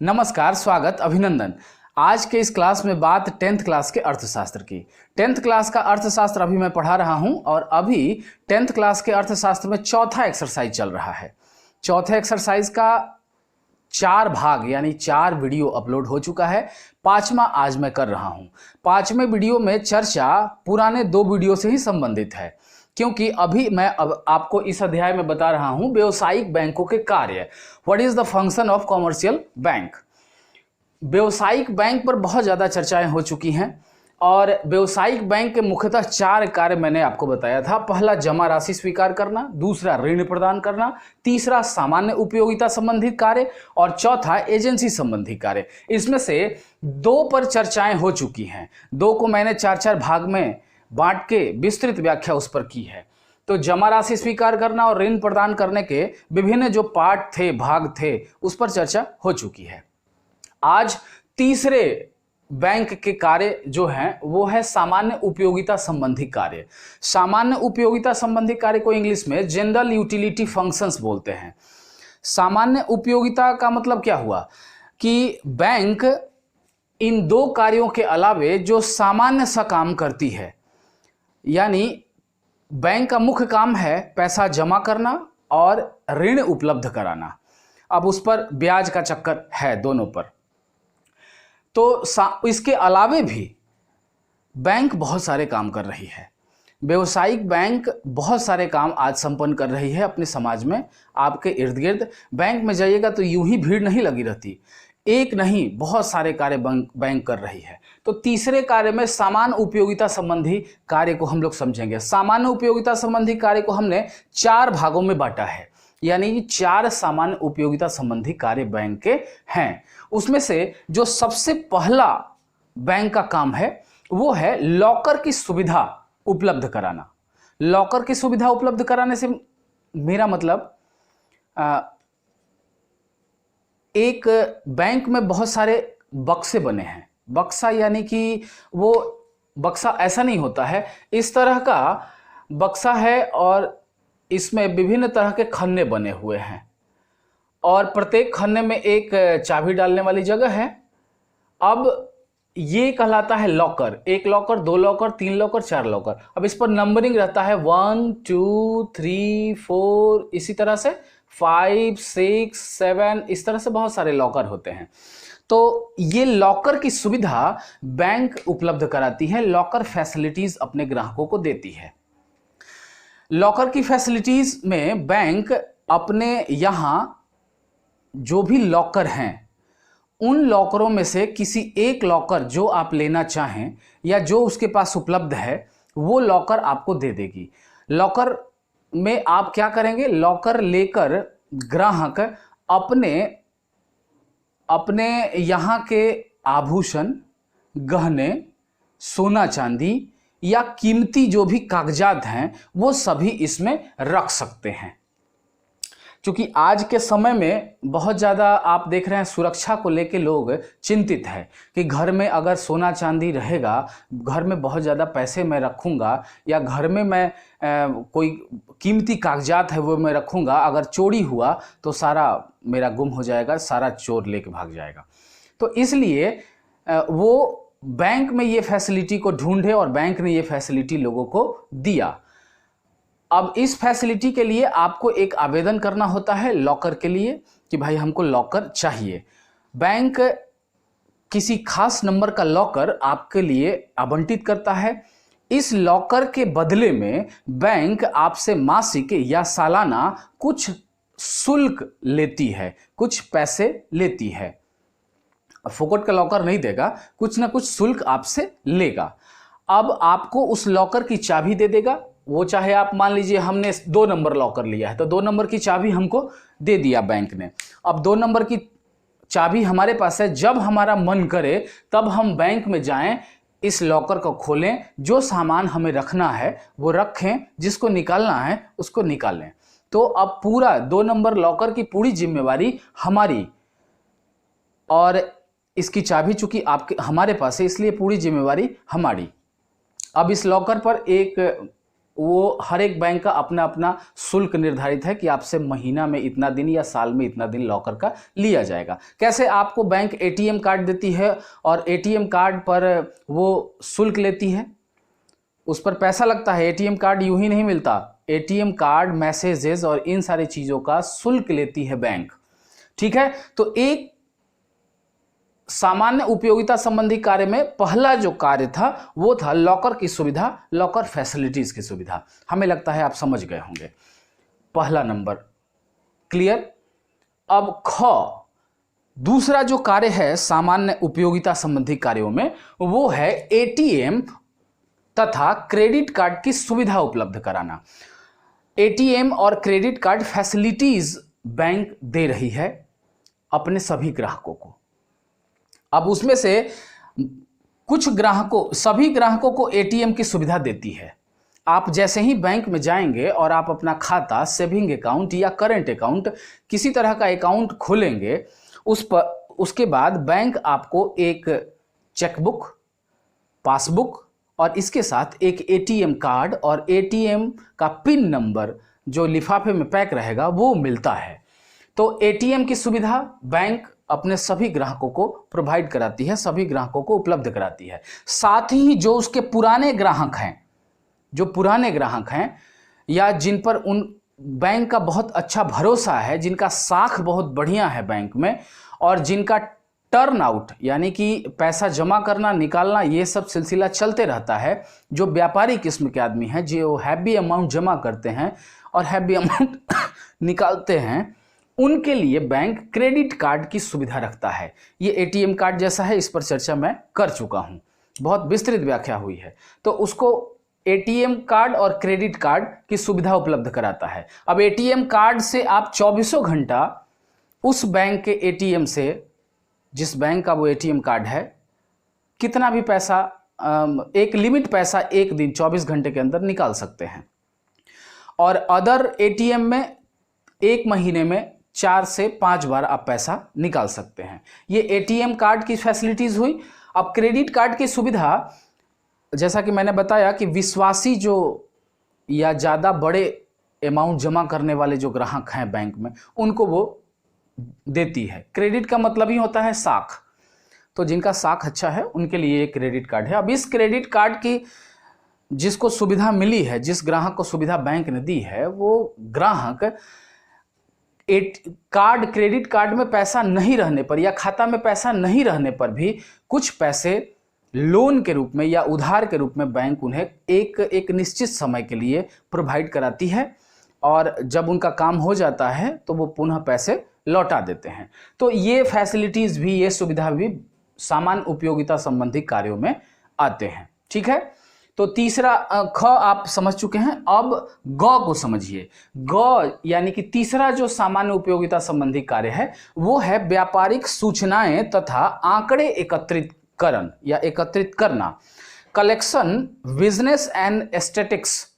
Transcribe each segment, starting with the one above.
नमस्कार, स्वागत, अभिनंदन। आज के इस क्लास में बात 10th क्लास के अर्थशास्त्र की। 10th क्लास का अर्थशास्त्र अभी मैं पढ़ा रहा हूं और अभी 10th क्लास के अर्थशास्त्र में चौथा एक्सरसाइज चल रहा है। चौथे एक्सरसाइज का 4 भाग यानी 4 वीडियो अपलोड हो चुका है। 5वां आज मैं कर रहा हूं। 5वें वीडियो में चर्चा पुराने 2 वीडियो से ही संबंधित है, क्योंकि अभी मैं आपको इस अध्याय में बता रहा हूं व्यावसायिक बैंकों के कार्य। What is the function of commercial bank. व्यावसायिक बैंक पर बहुत ज़्यादा चर्चाएं हो चुकी हैं और व्यावसायिक बैंक के मुख्यतः 4 कार्य मैंने आपको बताया था। पहला जमा राशि स्वीकार करना, दूसरा ऋण प्रदान करना, तीसरा सामान्य उपयोगिता संबंधित कार्य और चौथा एजेंसी संबंधी कार्य। इसमें से 2 पर चर्चाएं हो चुकी हैं। 2 को मैंने 4-4 भाग में बांट के विस्तृत व्याख्या उस पर की है। तो जमा राशि स्वीकार करना और ऋण प्रदान करने के विभिन्न जो पार्ट थे, भाग थे, उस पर चर्चा हो चुकी है। आज तीसरे बैंक के कार्य जो हैं वो है सामान्य उपयोगिता संबंधी कार्य। सामान्य उपयोगिता संबंधी कार्य को इंग्लिश में जनरल यूटिलिटी फंक्शंस बोलते हैं। सामान्य उपयोगिता का मतलब क्या हुआ कि बैंक इन 2 कार्यों के अलावे जो सामान्य सा काम करती है, यानी बैंक का मुख्य काम है पैसा जमा करना और ऋण उपलब्ध कराना। अब उस पर ब्याज का चक्कर है दोनों पर। तो इसके अलावे भी बैंक बहुत सारे काम कर रही है। व्यावसायिक बैंक बहुत सारे काम आज संपन्न कर रही है अपने समाज में। आपके इर्द गिर्द बैंक में जाइएगा तो यूं ही भीड़ नहीं लगी रहती। एक नहीं, बहुत सारे कार्य बैंक कर रही है। तो तीसरे कार्य में सामान्य उपयोगिता संबंधी कार्य को हम लोग समझेंगे। सामान्य उपयोगिता संबंधी कार्य को हमने 4 भागों में बांटा है, यानी कि 4 सामान्य उपयोगिता संबंधी कार्य बैंक के हैं। उसमें से जो सबसे पहला बैंक का काम है वो है लॉकर की सुविधा उपलब्ध कराना। लॉकर की सुविधा उपलब्ध कराने से मेरा मतलब एक बैंक में बहुत सारे बक्से बने हैं। बक्सा यानी कि वो बक्सा ऐसा नहीं होता है, इस तरह का बक्सा है और इसमें विभिन्न तरह के खन्ने बने हुए हैं और प्रत्येक खन्ने में एक चाबी डालने वाली जगह है। अब ये कहलाता है locker. 1 locker, 2 locker, 3 locker, 4 locker. अब इस पर नंबरिंग रहता है 1 2 3 4, इसी तरह से 5 6 7, इस तरह से बहुत सारे लॉकर होते हैं। तो ये लॉकर की सुविधा बैंक उपलब्ध कराती है, लॉकर फैसिलिटीज अपने ग्राहकों को देती है। लॉकर की फैसिलिटीज में बैंक अपने यहां जो भी लॉकर हैं उन लॉकरों में से किसी एक लॉकर जो आप लेना चाहें या जो उसके पास उपलब्ध है वो लॉकर आपको दे देगी। लॉकर में आप क्या करेंगे, लॉकर लेकर ग्राहक अपने यहाँ के आभूषण, गहने, सोना चांदी या कीमती जो भी कागजात हैं वो सभी इसमें रख सकते हैं। क्योंकि आज के समय में बहुत ज़्यादा आप देख रहे हैं सुरक्षा को लेके लोग चिंतित है कि घर में अगर सोना चांदी रहेगा, घर में बहुत ज़्यादा पैसे मैं रखूँगा या घर में मैं कोई कीमती कागजात है वो मैं रखूँगा, अगर चोरी हुआ तो सारा मेरा गुम हो जाएगा, सारा चोर लेके भाग जाएगा। तो इसलिए वो बैंक में ये फैसिलिटी को ढूंढे और बैंक ने ये फैसिलिटी लोगों को दिया। अब इस फैसिलिटी के लिए आपको एक आवेदन करना होता है लॉकर के लिए कि भाई हमको लॉकर चाहिए। बैंक किसी खास नंबर का लॉकर आपके लिए आवंटित करता है। इस लॉकर के बदले में बैंक आपसे मासिक या सालाना कुछ शुल्क लेती है, कुछ पैसे लेती है। फोकट का लॉकर नहीं देगा, कुछ ना कुछ शुल्क आपसे लेगा। अब आपको उस लॉकर की चाबी दे देगा। वो चाहे आप मान लीजिए हमने 2 नंबर लॉकर लिया है तो 2 नंबर की चाबी हमको दे दिया बैंक ने। अब 2 नंबर की चाबी हमारे पास है, जब हमारा मन करे तब हम बैंक में जाएं, इस लॉकर को खोलें, जो सामान हमें रखना है वो रखें, जिसको निकालना है उसको निकालें। तो अब पूरा 2 नंबर लॉकर की पूरी जिम्मेवारी हमारी, और इसकी चाबी चूंकि हमारे पास है इसलिए पूरी जिम्मेवारी हमारी। अब इस लॉकर पर एक वो हर एक बैंक का अपना अपना शुल्क निर्धारित है कि आपसे महीना में इतना दिन या साल में इतना दिन लॉकर का लिया जाएगा। कैसे आपको बैंक एटीएम कार्ड देती है और एटीएम कार्ड पर वो शुल्क लेती है, उस पर पैसा लगता है। एटीएम कार्ड यूं ही नहीं मिलता, एटीएम कार्ड, मैसेजेस और इन सारी चीजों का शुल्क लेती है बैंक। ठीक है, तो एक सामान्य उपयोगिता संबंधी कार्य में पहला जो कार्य था वो था लॉकर की सुविधा, लॉकर फैसिलिटीज की सुविधा। हमें लगता है आप समझ गए होंगे, पहला नंबर क्लियर। अब ख, दूसरा जो कार्य है सामान्य उपयोगिता संबंधी कार्यों में, वो है एटीएम तथा क्रेडिट कार्ड की सुविधा उपलब्ध कराना। एटीएम और क्रेडिट कार्ड फैसिलिटीज बैंक दे रही है अपने सभी ग्राहकों को। अब उसमें से कुछ ग्राहकों, सभी ग्राहकों को एटीएम की सुविधा देती है। आप जैसे ही बैंक में जाएंगे और आप अपना खाता, सेविंग अकाउंट या करंट अकाउंट, किसी तरह का अकाउंट खोलेंगे, उसके बाद बैंक आपको एक चेकबुक, पासबुक और इसके साथ एक एटीएम कार्ड और एटीएम का पिन नंबर जो लिफाफे में पैक रहेगा वो मिलता है। तो एटीएम की सुविधा बैंक अपने सभी ग्राहकों को प्रोवाइड कराती है, सभी ग्राहकों को उपलब्ध कराती है। साथ ही जो उसके पुराने ग्राहक हैं, जो पुराने ग्राहक हैं या जिन पर उन बैंक का बहुत अच्छा भरोसा है, जिनका साख बहुत बढ़िया है बैंक में और जिनका टर्न आउट यानी कि पैसा जमा करना निकालना ये सब सिलसिला चलते रहता है, जो व्यापारी किस्म के आदमी हैं, जो हैवी अमाउंट जमा करते हैं और हैवी अमाउंट निकालते हैं, उनके लिए बैंक क्रेडिट कार्ड की सुविधा रखता है। ये एटीएम कार्ड जैसा है, इस पर चर्चा मैं कर चुका हूं, बहुत विस्तृत व्याख्या हुई है। तो उसको एटीएम कार्ड और क्रेडिट कार्ड की सुविधा उपलब्ध कराता है। अब एटीएम कार्ड से आप 24 घंटा उस बैंक के एटीएम से, जिस बैंक का वो एटीएम कार्ड है, कितना भी पैसा, एक लिमिट पैसा एक दिन 24 घंटे के अंदर निकाल सकते हैं। और अदर एटीएम में एक महीने में 4 से 5 बार आप पैसा निकाल सकते हैं। ये एटीएम कार्ड की फैसिलिटीज हुई। अब क्रेडिट कार्ड की सुविधा, जैसा कि मैंने बताया कि विश्वासी जो या ज़्यादा बड़े अमाउंट जमा करने वाले जो ग्राहक हैं बैंक में, उनको वो देती है। क्रेडिट का मतलब ही होता है साख, तो जिनका साख अच्छा है उनके लिए ये क्रेडिट कार्ड है। अब इस क्रेडिट कार्ड की जिसको सुविधा मिली है, जिस ग्राहक को सुविधा बैंक ने दी है, वो ग्राहक क्रेडिट कार्ड में पैसा नहीं रहने पर या खाता में पैसा नहीं रहने पर भी कुछ पैसे लोन के रूप में या उधार के रूप में बैंक उन्हें एक निश्चित समय के लिए प्रोवाइड कराती है और जब उनका काम हो जाता है तो वो पुनः पैसे लौटा देते हैं। तो ये फैसिलिटीज भी, ये सुविधा भी सामान्य उपयोगिता संबंधी कार्यों में आते हैं। ठीक है, तो तीसरा ख आप समझ चुके हैं। अब ग को समझिए। ग यानी कि तीसरा जो सामान्य उपयोगिता संबंधी कार्य है वो है व्यापारिक सूचनाएं तथा आंकड़े एकत्रितकरण या एकत्रित करना। Collection, business and statistics.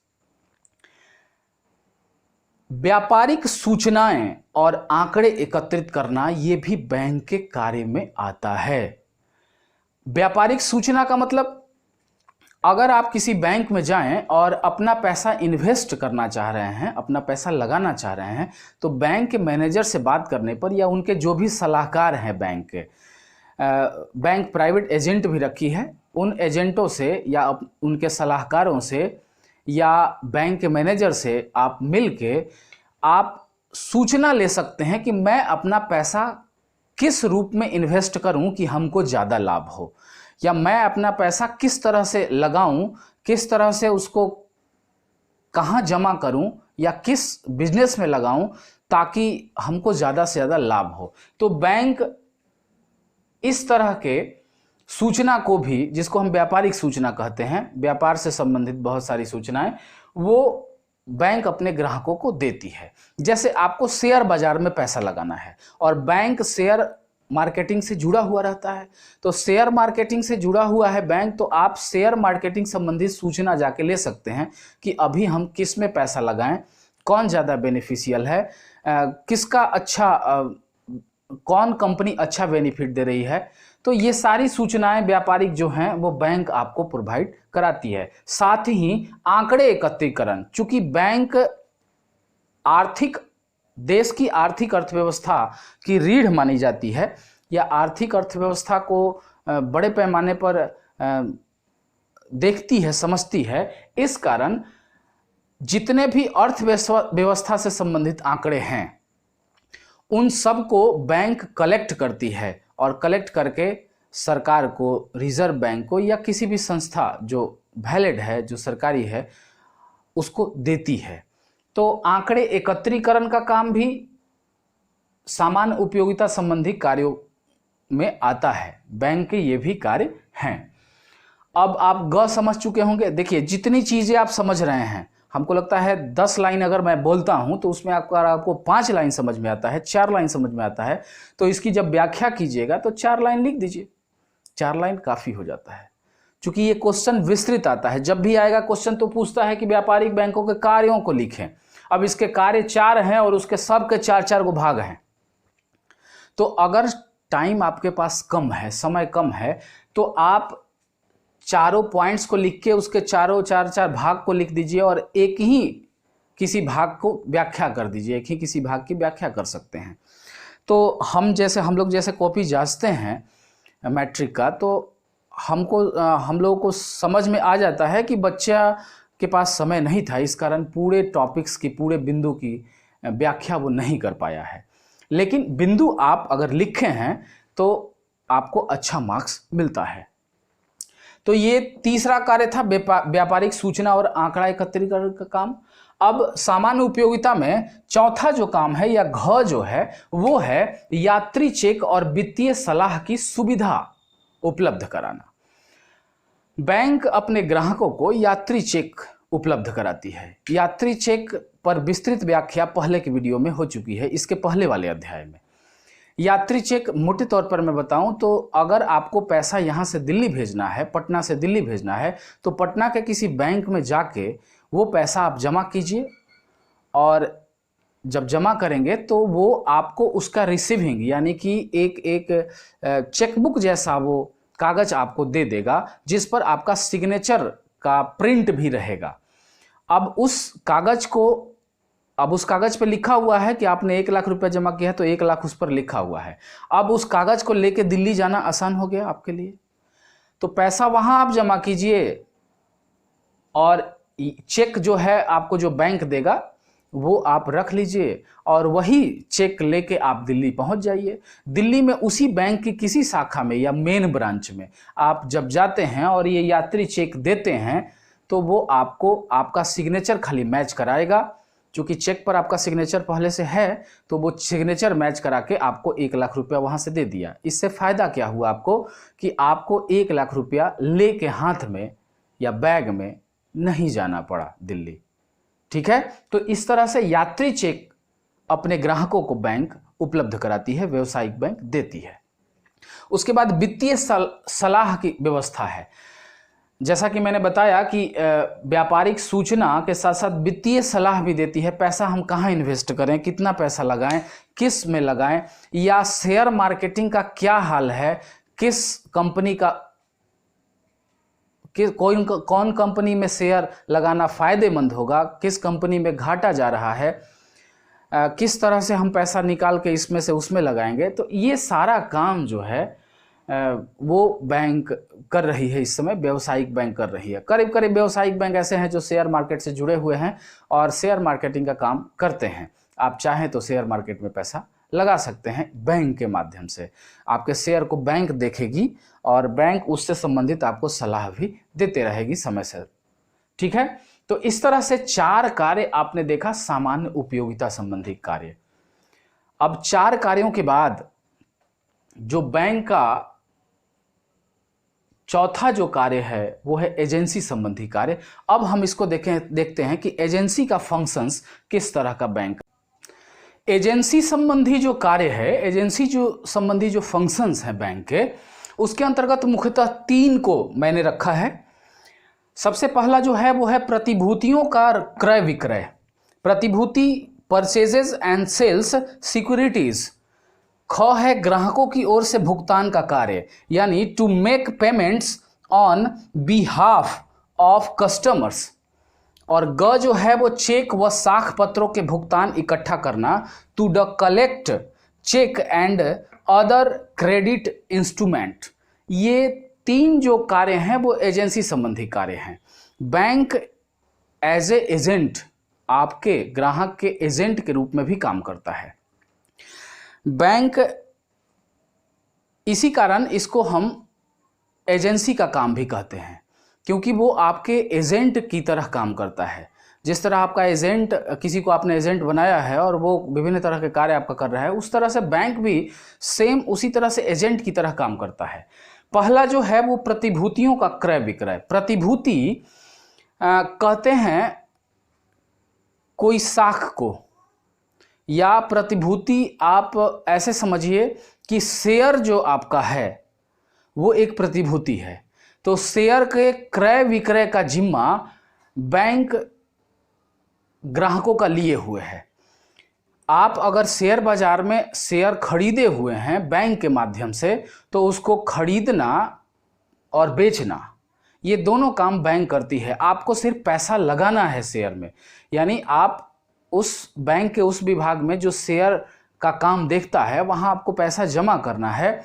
व्यापारिक सूचनाएं और आंकड़े एकत्रित करना ये भी बैंक के कार्य में आता है। व्यापारिक सूचना का मतलब, अगर आप किसी बैंक में जाएं और अपना पैसा इन्वेस्ट करना चाह रहे हैं, अपना पैसा लगाना चाह रहे हैं, तो बैंक के मैनेजर से बात करने पर या उनके जो भी सलाहकार हैं बैंक के, बैंक प्राइवेट एजेंट भी रखी है, उन एजेंटों से या उनके सलाहकारों से या बैंक के मैनेजर से आप मिल के आप सूचना ले सकते हैं कि मैं अपना पैसा किस रूप में इन्वेस्ट करूं कि हमको ज़्यादा लाभ हो, या मैं अपना पैसा किस तरह से लगाऊं, किस तरह से उसको कहां जमा करूं या किस बिजनेस में लगाऊं ताकि हमको ज़्यादा से ज़्यादा लाभ हो। तो बैंक इस तरह के सूचना को भी, जिसको हम व्यापारिक सूचना कहते हैं, व्यापार से संबंधित बहुत सारी सूचनाएं, वो बैंक अपने ग्राहकों को देती है। जैसे आपको शेयर बाजार में पैसा लगाना है और बैंक शेयर मार्केटिंग से जुड़ा हुआ रहता है, तो शेयर मार्केटिंग से जुड़ा हुआ है बैंक, तो आप शेयर मार्केटिंग संबंधित सूचना जाके ले सकते हैं कि अभी हम किस में पैसा लगाएं, कौन ज़्यादा बेनिफिशियल है, किसका अच्छा कौन कंपनी अच्छा बेनिफिट दे रही है, तो ये सारी सूचनाएं व्यापारिक जो हैं वो बैंक आपको प्रोवाइड कराती है। साथ ही आंकड़े एकत्रीकरण, चूंकि बैंक आर्थिक देश की आर्थिक अर्थव्यवस्था की रीढ़ मानी जाती है या आर्थिक अर्थव्यवस्था को बड़े पैमाने पर देखती है, समझती है, इस कारण जितने भी अर्थव्यवस्था से संबंधित आंकड़े हैं उन सब को बैंक कलेक्ट करती है और कलेक्ट करके सरकार को, रिजर्व बैंक को या किसी भी संस्था जो वैलिड है, जो सरकारी है, उसको देती है। तो आंकड़े एकत्रीकरण का काम भी सामान्य उपयोगिता संबंधी कार्यों में आता है। बैंक के ये भी कार्य हैं। अब आप ग समझ चुके होंगे। देखिए, जितनी चीजें आप समझ रहे हैं, हमको लगता है 10 लाइन अगर मैं बोलता हूं तो उसमें आपको 5 लाइन समझ में आता है, 4 लाइन समझ में आता है, तो इसकी जब व्याख्या कीजिएगा तो 4 लाइन लिख दीजिए। 4 लाइन काफी हो जाता है, क्योंकि ये क्वेश्चन विस्तृत आता है। जब भी आएगा क्वेश्चन तो पूछता है कि व्यापारिक बैंकों के कार्यों को लिखें। अब इसके कार्य 4 हैं और उसके सब के 4-4 को भाग हैं। तो अगर टाइम आपके पास कम है, समय कम है, तो आप चारों पॉइंट्स को लिख के उसके चारों 4-4 भाग को लिख दीजिए और एक ही किसी भाग को व्याख्या कर दीजिए। एक ही किसी भाग की व्याख्या कर सकते हैं। तो हम लोग जैसे कॉपी जांचते हैं मैट्रिक का, तो हम लोगों को समझ में आ जाता है कि बच्चा के पास समय नहीं था, इस कारण पूरे टॉपिक्स की, पूरे बिंदु की व्याख्या वो नहीं कर पाया है। लेकिन बिंदु आप अगर लिखे हैं तो आपको अच्छा मार्क्स मिलता है। तो ये तीसरा कार्य था व्यापारिक सूचना और आंकड़ा एकत्रीकरण का काम। अब सामान्य उपयोगिता में चौथा जो काम है या घ जो है वो है यात्री चेक और वित्तीय सलाह की सुविधा उपलब्ध कराना। बैंक अपने ग्राहकों को यात्री चेक उपलब्ध कराती है। यात्री चेक पर विस्तृत व्याख्या पहले के वीडियो में हो चुकी है, इसके पहले वाले अध्याय में। यात्री चेक मोटे तौर पर मैं बताऊं तो अगर आपको पैसा यहां से दिल्ली भेजना है, पटना से दिल्ली भेजना है, तो पटना के किसी बैंक में जाके वो पैसा आप जमा कीजिए और जब जमा करेंगे तो वो आपको उसका रिसीविंग यानी कि एक चेकबुक जैसा वो कागज आपको दे देगा जिस पर आपका सिग्नेचर का प्रिंट भी रहेगा। अब उस कागज पे लिखा हुआ है कि आपने 1 लाख रुपया जमा किया है, तो 1 लाख उस पर लिखा हुआ है। अब उस कागज को लेके दिल्ली जाना आसान हो गया आपके लिए। तो पैसा वहां आप जमा कीजिए और चेक जो है आपको जो बैंक देगा वो आप रख लीजिए और वही चेक लेके आप दिल्ली पहुंच जाइए। दिल्ली में उसी बैंक की किसी शाखा में या मेन ब्रांच में आप जब जाते हैं और ये यात्री चेक देते हैं तो वो आपको आपका सिग्नेचर खाली मैच कराएगा। क्योंकि चेक पर आपका सिग्नेचर पहले से है तो वो सिग्नेचर मैच करा के आपको 1 लाख रुपया वहां से दे दिया। इससे फायदा क्या हुआ आपको कि आपको 1 लाख रुपया लेके हाथ में या बैग में नहीं जाना पड़ा दिल्ली। ठीक है, तो इस तरह से यात्री चेक अपने ग्राहकों को बैंक उपलब्ध कराती है, व्यवसायिक बैंक देती है। उसके बाद वित्तीय सलाह की व्यवस्था है। जैसा कि मैंने बताया कि व्यापारिक सूचना के साथ साथ वित्तीय सलाह भी देती है। पैसा हम कहाँ इन्वेस्ट करें, कितना पैसा लगाएं, किस में लगाएं, या शेयर मार्केटिंग का क्या हाल है, किस कंपनी का कौन कंपनी में शेयर लगाना फायदेमंद होगा, किस कंपनी में घाटा जा रहा है, किस तरह से हम पैसा निकाल के इसमें से उसमें लगाएंगे। तो ये सारा काम जो है वो बैंक कर रही है। इस समय व्यावसायिक बैंक कर रही है। करीब करीब व्यावसायिक बैंक ऐसे हैं जो शेयर मार्केट से जुड़े हुए हैं और शेयर मार्केटिंग का काम करते हैं। आप चाहें तो शेयर मार्केट में पैसा लगा सकते हैं बैंक के माध्यम से। आपके शेयर को बैंक देखेगी और बैंक उससे संबंधित आपको सलाह भी देते रहेगी समय से। ठीक है, तो इस तरह से 4 कार्य आपने देखा, सामान्य उपयोगिता संबंधी कार्य। अब 4 कार्यों के बाद जो बैंक का चौथा जो कार्य है वो है एजेंसी संबंधी कार्य। अब हम इसको देखते हैं कि एजेंसी का फंक्शंस किस तरह का बैंक। एजेंसी संबंधी जो कार्य है, एजेंसी जो संबंधी जो फंक्शंस हैं बैंक के, उसके अंतर्गत मुख्यतः 3 को मैंने रखा है। सबसे पहला जो है वो है प्रतिभूतियों का क्रय विक्रय। प्रतिभूति, परचेजेस एंड सेल्स, सिक्योरिटीज, ख है ग्राहकों की ओर से भुगतान का कार्य, यानी to make payments on behalf of customers. और ग जो है वो चेक व साख पत्रों के भुगतान इकट्ठा करना, to the collect cheque and other credit instrument. ये तीन जो कार्य हैं वो एजेंसी संबंधी कार्य हैं। बैंक एज ए एजेंट आपके ग्राहक के एजेंट के रूप में भी काम करता है। बैंक इसी कारण इसको हम एजेंसी का काम भी कहते हैं, क्योंकि वो आपके एजेंट की तरह काम करता है। जिस तरह आपका एजेंट, किसी को आपने एजेंट बनाया है और वो विभिन्न तरह के कार्य आपका कर रहा है, उस तरह से बैंक भी सेम उसी तरह से एजेंट की तरह काम करता है। पहला जो है वो प्रतिभूतियों का क्रय विक्रय। प्रतिभूति कहते हैं कोई साख को, या प्रतिभूति आप ऐसे समझिए कि शेयर जो आपका है वो एक प्रतिभूति है। तो शेयर के क्रय विक्रय का जिम्मा बैंक ग्राहकों का लिए हुए है। आप अगर शेयर बाजार में शेयर खरीदे हुए हैं बैंक के माध्यम से, तो उसको खरीदना और बेचना ये दोनों काम बैंक करती है। आपको सिर्फ पैसा लगाना है शेयर में, यानी आप उस बैंक के उस विभाग में जो शेयर का काम देखता है वहां आपको पैसा जमा करना है,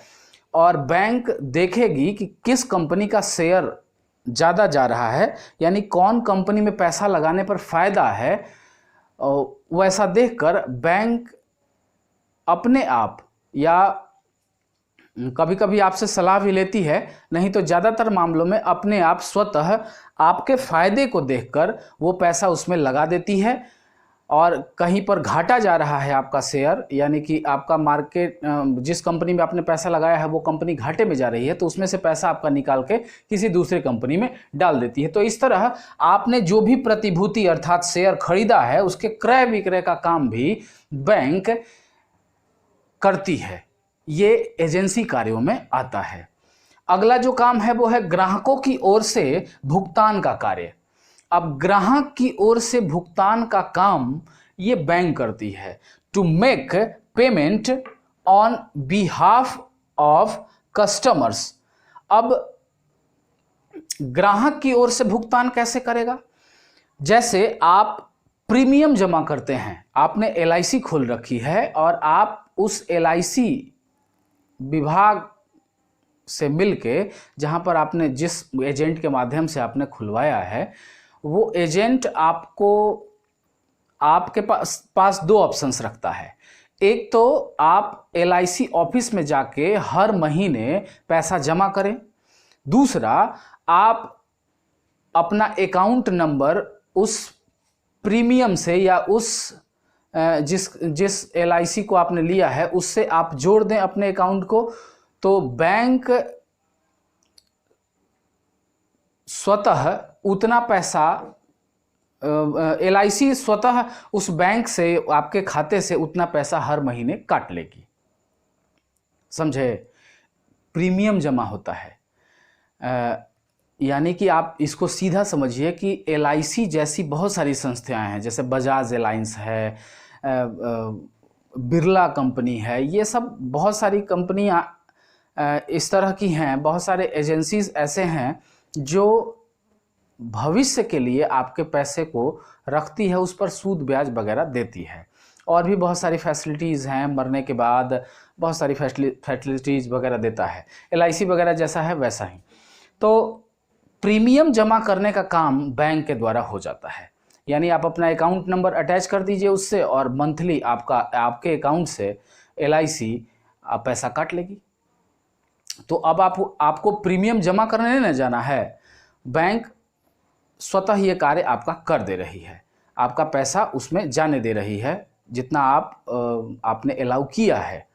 और बैंक देखेगी कि किस कंपनी का शेयर ज़्यादा जा रहा है, यानी कौन कंपनी में पैसा लगाने पर फायदा है। वैसा देखकर बैंक अपने आप, या कभी कभी आपसे सलाह भी लेती है, नहीं तो ज़्यादातर मामलों में अपने आप स्वतः आपके फायदे को देखकर वो पैसा उसमें लगा देती है। और कहीं पर घाटा जा रहा है आपका शेयर, यानी कि आपका मार्केट, जिस कंपनी में आपने पैसा लगाया है वो कंपनी घाटे में जा रही है, तो उसमें से पैसा आपका निकाल के किसी दूसरे कंपनी में डाल देती है। तो इस तरह आपने जो भी प्रतिभूति अर्थात शेयर खरीदा है उसके क्रय विक्रय का काम भी बैंक करती है। ये एजेंसी कार्यों में आता है। अगला जो काम है वो है ग्राहकों की ओर से भुगतान का कार्य। अब ग्राहक की ओर से भुगतान का काम ये बैंक करती है, to make payment on behalf of customers. अब ग्राहक की ओर से भुगतान कैसे करेगा? जैसे आप प्रीमियम जमा करते हैं, आपने LIC खोल रखी है और आप उस LIC विभाग से मिलके, जहां पर आपने जिस एजेंट के माध्यम से आपने खुलवाया है, वो एजेंट आपको, आपके पास दो ऑप्शंस रखता है। एक तो आप LIC ऑफिस में जाके हर महीने पैसा जमा करें, दूसरा आप अपना अकाउंट नंबर उस प्रीमियम से या उस जिस LIC को आपने लिया है उससे आप जोड़ दें अपने अकाउंट को। तो बैंक स्वतः उतना पैसा, LIC स्वतः उस बैंक से, आपके खाते से उतना पैसा हर महीने काट लेगी। समझे? प्रीमियम जमा होता है, यानी कि आप इसको सीधा समझिए कि LIC जैसी बहुत सारी संस्थाएं हैं, जैसे बजाज एलायंस है, बिरला कंपनी है, ये सब बहुत सारी कंपनियां इस तरह की हैं। बहुत सारे एजेंसीज ऐसे हैं जो भविष्य के लिए आपके पैसे को रखती है, उस पर सूद ब्याज वगैरह देती है। और भी बहुत सारी फैसिलिटीज़ हैं, मरने के बाद बहुत सारी फैसिलिटीज़ वगैरह देता है। LIC वगैरह जैसा है वैसा ही। तो प्रीमियम जमा करने का काम बैंक के द्वारा हो जाता है, यानी आप अपना अकाउंट नंबर अटैच कर दीजिए उससे, और मंथली आपके अकाउंट से LIC पैसा काट लेगी। तो अब आपको प्रीमियम जमा करने नहीं जाना है, बैंक स्वतः ये कार्य आपका कर दे रही है, आपका पैसा उसमें जाने दे रही है जितना आपने अलाउ किया है।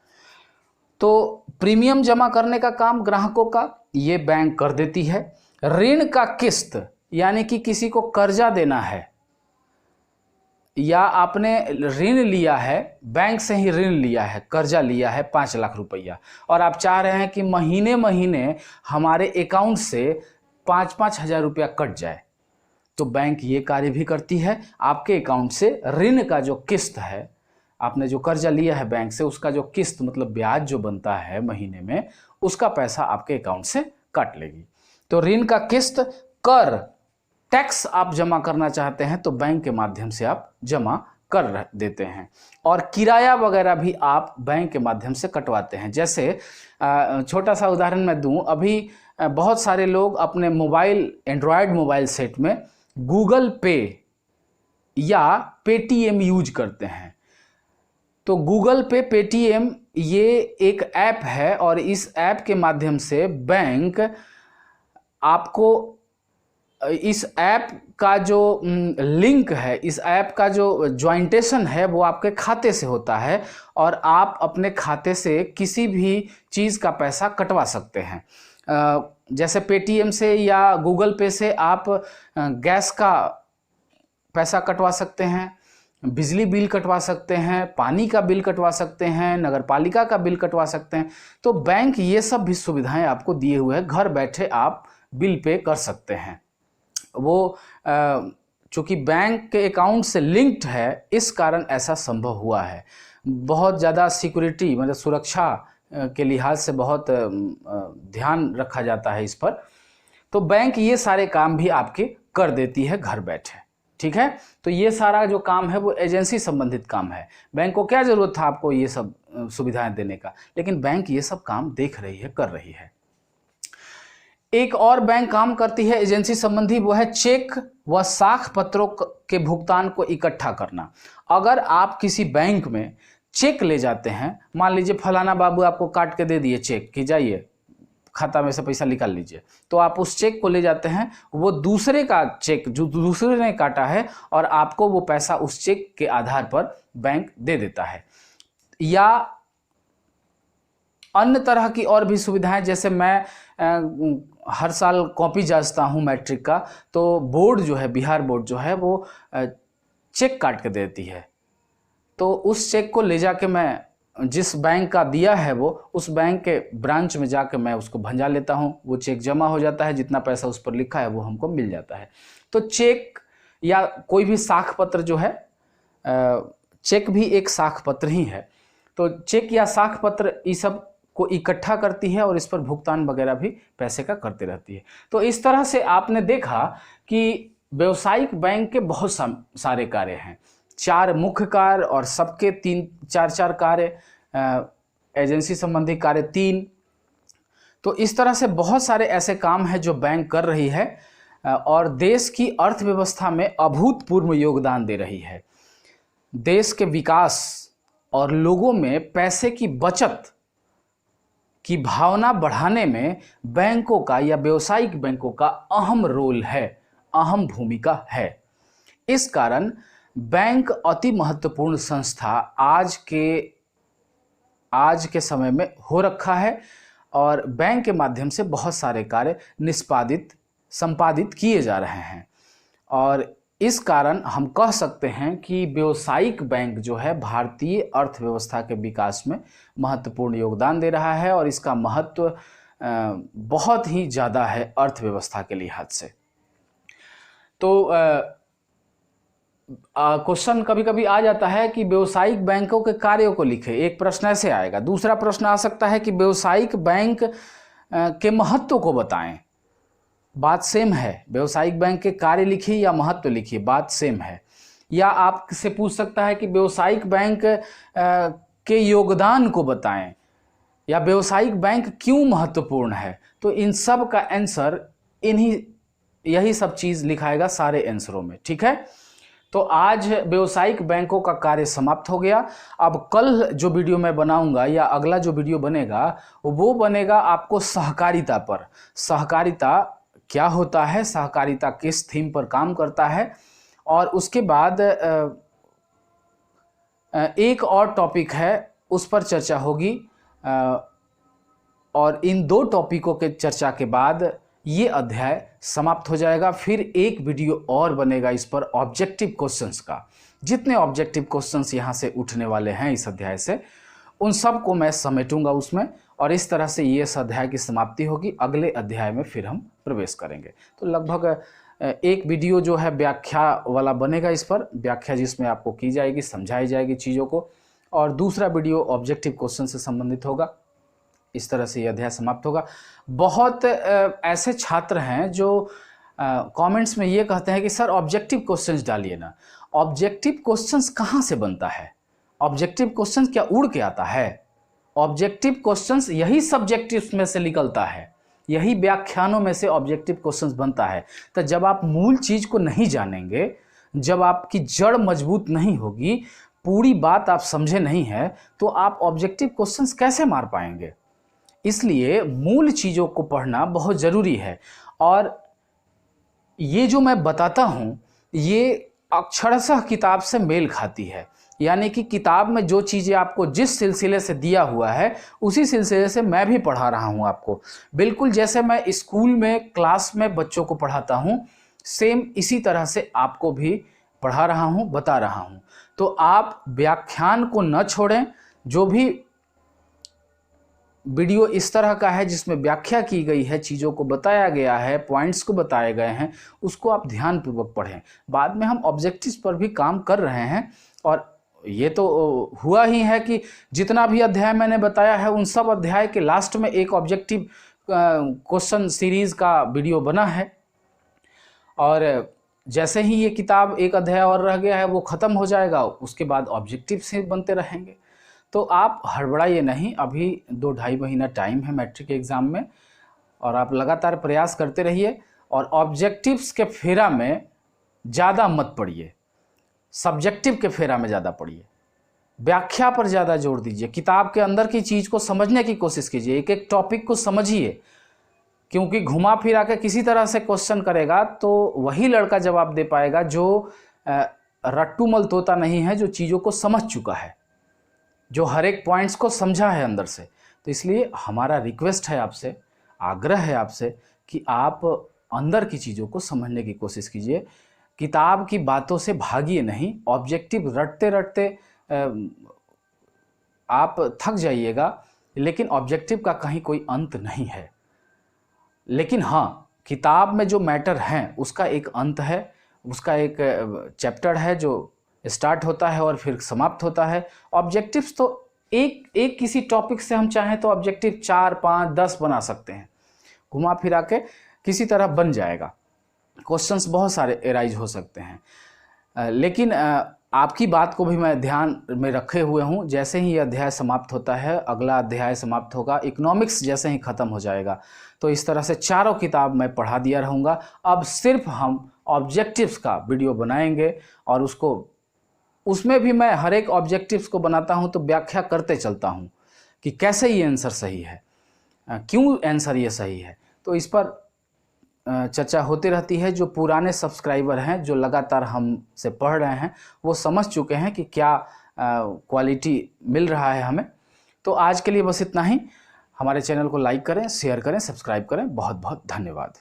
तो प्रीमियम जमा करने का काम ग्राहकों का ये बैंक कर देती है। ऋण का किस्त, यानी कि किसी को कर्जा देना है, या आपने ऋण लिया है, बैंक से ही ऋण लिया है, कर्जा लिया है 5 लाख रुपया, और आप चाह रहे हैं कि महीने महीने हमारे अकाउंट से 5-5 हज़ार रुपया कट जाए, तो बैंक ये कार्य भी करती है। आपके अकाउंट से ऋण का जो किस्त है आपने जो कर्जा लिया है बैंक से, उसका जो किस्त मतलब ब्याज जो बनता है महीने में, उसका पैसा आपके अकाउंट से काट लेगी। तो ऋण का किस्त, कर, टैक्स आप जमा करना चाहते हैं तो बैंक के माध्यम से आप जमा कर देते हैं, और किराया वगैरह भी आप बैंक के माध्यम से कटवाते हैं। जैसे छोटा सा उदाहरण मैं दूं, अभी बहुत सारे लोग अपने मोबाइल, एंड्रॉयड मोबाइल सेट में गूगल पे या पेटीएम यूज करते हैं। तो गूगल पे, पेटीएम ये एक ऐप है, और इस ऐप के माध्यम से बैंक आपको इस ऐप का जो लिंक है, इस ऐप का जो ज्वाइंटेशन है वो आपके खाते से होता है, और आप अपने खाते से किसी भी चीज़ का पैसा कटवा सकते हैं। जैसे पेटीएम से या गूगल पे से आप गैस का पैसा कटवा सकते हैं, बिजली बिल कटवा सकते हैं, पानी का बिल कटवा सकते हैं, नगर पालिका का बिल कटवा सकते हैं। तो बैंक ये सब भी सुविधाएं आपको दिए हुए हैं, घर बैठे आप बिल पे कर सकते हैं। वो चूँकि बैंक के अकाउंट से लिंक्ड है, इस कारण ऐसा संभव हुआ है। बहुत ज़्यादा सिक्योरिटी मतलब सुरक्षा के लिहाज से बहुत ध्यान रखा जाता है इस पर। तो बैंक ये सारे काम भी आपके कर देती है घर बैठे, ठीक है। तो ये सारा जो काम है वो एजेंसी संबंधित काम है। बैंक को क्या ज़रूरत था आपको ये सब सुविधाएं देने का, लेकिन बैंक ये सब काम देख रही है, कर रही है। एक और बैंक काम करती है एजेंसी संबंधी, वो है चेक व साख पत्रों के भुगतान को इकट्ठा करना। अगर आप किसी बैंक में चेक ले जाते हैं, मान लीजिए फलाना बाबू आपको काट के दे दिए चेक कि जाइए खाता में से पैसा निकाल लीजिए, तो आप उस चेक को ले जाते हैं, वो दूसरे का चेक जो दूसरे ने काटा है, और आपको वो पैसा उस चेक के आधार पर बैंक दे देता है। या अन्य तरह की और भी सुविधाएं, जैसे मैं हर साल कॉपी जांचता हूं मैट्रिक का, तो बोर्ड जो है, बिहार बोर्ड जो है, वो चेक काट के देती है। तो उस चेक को ले जाके मैं जिस बैंक का दिया है वो, उस बैंक के ब्रांच में जाके मैं उसको भंजा लेता हूं, वो चेक जमा हो जाता है, जितना पैसा उस पर लिखा है वो हमको मिल जाता है। तो चेक या कोई भी साख पत्र जो है, चेक भी एक साख पत्र ही है। तो चेक या साख पत्र इस सब को इकट्ठा करती है और इस पर भुगतान वगैरह भी पैसे का करती रहती है। तो इस तरह से आपने देखा कि व्यावसायिक बैंक के बहुत सारे कार्य हैं, 4 मुख्य कार्य और सबके 3-4 कार्य, एजेंसी संबंधी कार्य 3। तो इस तरह से बहुत सारे ऐसे काम हैं जो बैंक कर रही है और देश की अर्थव्यवस्था में अभूतपूर्व योगदान दे रही है। देश के विकास और लोगों में पैसे की बचत की भावना बढ़ाने में बैंकों का या व्यावसायिक बैंकों का अहम रोल है, अहम भूमिका है। इस कारण बैंक अति महत्वपूर्ण संस्था आज के समय में हो रखा है, और बैंक के माध्यम से बहुत सारे कार्य संपादित किए जा रहे हैं। और इस कारण हम कह सकते हैं कि व्यावसायिक बैंक जो है भारतीय अर्थव्यवस्था के विकास में महत्वपूर्ण योगदान दे रहा है, और इसका महत्व बहुत ही ज़्यादा है अर्थव्यवस्था के लिहाज से। तो क्वेश्चन कभी कभी आ जाता है कि व्यावसायिक बैंकों के कार्यों को लिखे, एक प्रश्न ऐसे आएगा। दूसरा प्रश्न आ सकता है कि व्यावसायिक बैंक के महत्व को बताएं। बात सेम है, व्यावसायिक बैंक के कार्य लिखिए या महत्व लिखिए, बात सेम है। या आपसे पूछ सकता है कि व्यावसायिक बैंक के योगदान को बताएं, या व्यावसायिक बैंक क्यों महत्वपूर्ण है। तो इन सब का आंसर यही सब चीज़ लिखाएगा सारे आंसरों में, ठीक है। तो आज व्यावसायिक बैंकों का कार्य समाप्त हो गया। अब कल जो वीडियो मैं बनाऊंगा या अगला जो वीडियो बनेगा वो बनेगा आपको सहकारिता पर। सहकारिता क्या होता है, सहकारिता किस थीम पर काम करता है, और उसके बाद एक और टॉपिक है उस पर चर्चा होगी। और इन 2 टॉपिकों के चर्चा के बाद ये अध्याय समाप्त हो जाएगा। फिर एक वीडियो और बनेगा इस पर ऑब्जेक्टिव क्वेश्चंस का। जितने ऑब्जेक्टिव क्वेश्चंस यहाँ से उठने वाले हैं इस अध्याय से, उन सब को मैं समेटूंगा उसमें, और इस तरह से ये इस अध्याय की समाप्ति होगी। अगले अध्याय में फिर हम प्रवेश करेंगे। तो लगभग एक वीडियो जो है व्याख्या वाला बनेगा इस पर, व्याख्या जिसमें आपको की जाएगी, समझाई जाएगी चीज़ों को, और दूसरा वीडियो ऑब्जेक्टिव क्वेश्चन से संबंधित होगा। इस तरह से ये अध्याय समाप्त होगा। बहुत ऐसे छात्र हैं जो कमेंट्स में ये कहते हैं कि सर ऑब्जेक्टिव क्वेश्चंस डालिए ना। ऑब्जेक्टिव क्वेश्चंस कहाँ से बनता है? ऑब्जेक्टिव क्वेश्चंस क्या उड़ के आता है? ऑब्जेक्टिव क्वेश्चंस यही सब्जेक्टिव्स में से निकलता है, यही व्याख्यानों में से ऑब्जेक्टिव क्वेश्चंस बनता है। तो जब आप मूल चीज़ को नहीं जानेंगे, जब आपकी जड़ मजबूत नहीं होगी, पूरी बात आप समझे नहीं है, तो आप ऑब्जेक्टिव क्वेश्चंस कैसे मार पाएंगे? इसलिए मूल चीज़ों को पढ़ना बहुत ज़रूरी है। और ये जो मैं बताता हूँ ये अक्षरशः किताब से मेल खाती है, यानी कि किताब में जो चीज़ें आपको जिस सिलसिले से दिया हुआ है उसी सिलसिले से मैं भी पढ़ा रहा हूँ आपको। बिल्कुल जैसे मैं स्कूल में क्लास में बच्चों को पढ़ाता हूँ, सेम इसी तरह से आपको भी पढ़ा रहा हूँ, बता रहा हूँ। तो आप व्याख्यान को न छोड़ें। जो भी वीडियो इस तरह का है जिसमें व्याख्या की गई है, चीज़ों को बताया गया है, पॉइंट्स को बताए गए हैं, उसको आप ध्यानपूर्वक पढ़ें। बाद में हम ऑब्जेक्टिव्स पर भी काम कर रहे हैं और ये तो हुआ ही है कि जितना भी अध्याय मैंने बताया है उन सब अध्याय के लास्ट में एक ऑब्जेक्टिव क्वेश्चन सीरीज़ का वीडियो बना है। और जैसे ही ये किताब एक अध्याय और रह गया है वो ख़त्म हो जाएगा, उसके बाद ऑब्जेक्टिव से बनते रहेंगे। तो आप हड़बड़ाइए नहीं, अभी 2-2.5 महीना टाइम है मैट्रिक एग्ज़ाम में, और आप लगातार प्रयास करते रहिए। और ऑब्जेक्टिव्स के फेरा में ज़्यादा मत पड़िए, सब्जेक्टिव के फेरा में ज़्यादा पढ़िए, व्याख्या पर ज़्यादा जोर दीजिए, किताब के अंदर की चीज़ को समझने की कोशिश कीजिए, एक एक टॉपिक को समझिए। क्योंकि घुमा फिरा के किसी तरह से क्वेश्चन करेगा तो वही लड़का जवाब दे पाएगा जो रट्टूमल तोता नहीं है, जो चीज़ों को समझ चुका है, जो हर एक पॉइंट्स को समझा है अंदर से। तो इसलिए हमारा रिक्वेस्ट है आपसे, आग्रह है आपसे कि आप अंदर की चीज़ों को समझने की कोशिश कीजिए। किताब की बातों से भागिए नहीं। ऑब्जेक्टिव रटते रटते आप थक जाइएगा, लेकिन ऑब्जेक्टिव का कहीं कोई अंत नहीं है। लेकिन हाँ, किताब में जो मैटर हैं उसका एक अंत है, उसका एक चैप्टर है जो स्टार्ट होता है और फिर समाप्त होता है। ऑब्जेक्टिव्स तो एक किसी टॉपिक से हम चाहें तो ऑब्जेक्टिव 4, 5, 10 बना सकते हैं, घुमा फिरा के किसी तरह बन जाएगा। क्वेश्चंस बहुत सारे एराइज हो सकते हैं, लेकिन आपकी बात को भी मैं ध्यान में रखे हुए हूँ। जैसे ही ये अध्याय समाप्त होता है, अगला अध्याय समाप्त होगा, इकोनॉमिक्स जैसे ही ख़त्म हो जाएगा, तो इस तरह से चारों किताब मैं पढ़ा दिया रहूँगा। अब सिर्फ हम ऑब्जेक्टिव्स का वीडियो बनाएंगे और उसमें भी मैं हर एक ऑब्जेक्टिव्स को बनाता हूँ तो व्याख्या करते चलता हूँ कि कैसे ये आंसर सही है, क्यों आंसर ये सही है। तो इस पर चर्चा होती रहती है। जो पुराने सब्सक्राइबर हैं, जो लगातार हमसे पढ़ रहे हैं, वो समझ चुके हैं कि क्या क्वालिटी मिल रहा है हमें। तो आज के लिए बस इतना ही। हमारे चैनल को लाइक करें, शेयर करें, सब्सक्राइब करें। बहुत बहुत धन्यवाद।